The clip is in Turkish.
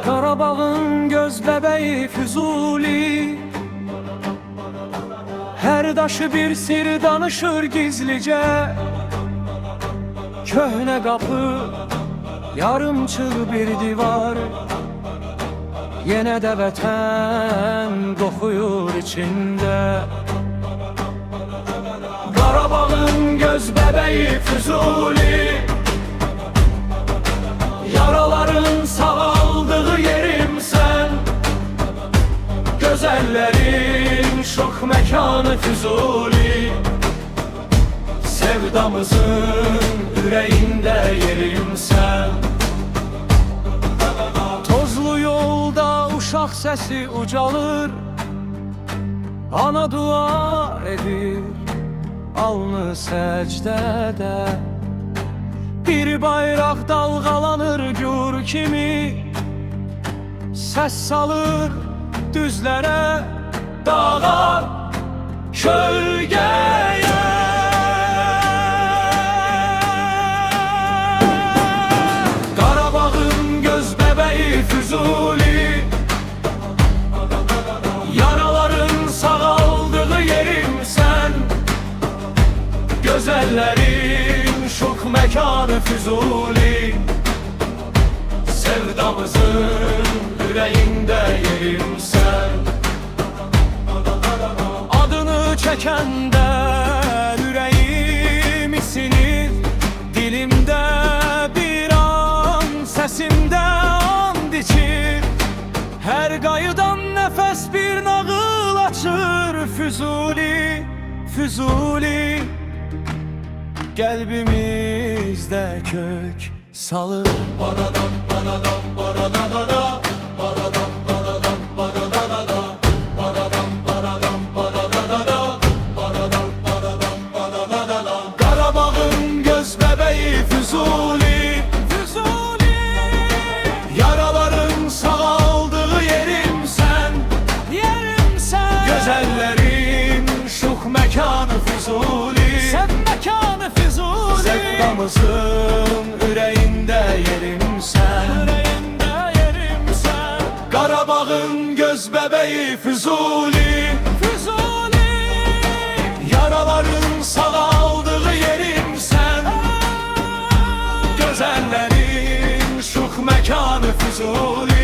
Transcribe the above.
Qarabağın göz bəbəyi Füzuli, hər daşı bir sir danışır gizlicə. Köhnə qapı, yarımçıq bir divar, yenə də vətən qoxuyur içində. Qarabağın göz bəbəyi Füzuli, yaraların sağaldığı yerim sen. Gözellerin şok mekanı Füzuli, sevdamızın yüreğinde yerim sen. Tozlu yolda uşaq səsi ucalır, ana dua edir alnı səcdədə. Bir bayraq dalğalanır gür kimi, səs salır düzlərə, dağa, kölgəyə. Qarabağın göz bəbəyi Füzuli, yaraların sağaldığı yerim sen. Gözellerin şok mekanı Füzuli, sevdamızın yüreğinde yerim sen. Adını çekende yüreğim isinir, dilimde bir an, sesimde and içir. Her qayıdan nefes bir nağıl açır Füzuli, Füzuli. Qəlbimizdə kök salır. Baradan, baradan, baradan, baradan, baradan, baradan, baradan, baradan, baradan, baradan, baradan, baradan, baradan. Qarabağın göz bəbəyi Füzuli, Füzuli, yaraların sağaldığı yerim sen, yerim sen. Gözellerin şux məkanı Füzuli, sen məkanı Füzuli, sevdamızın yüreğinde yerim sen, yüreğinde yerim sen. Qarabağın göz bəbəyi Füzuli, Füzuli, yaraların sağaldığı yerim sen. Gözellerin şux məkanı Füzuli,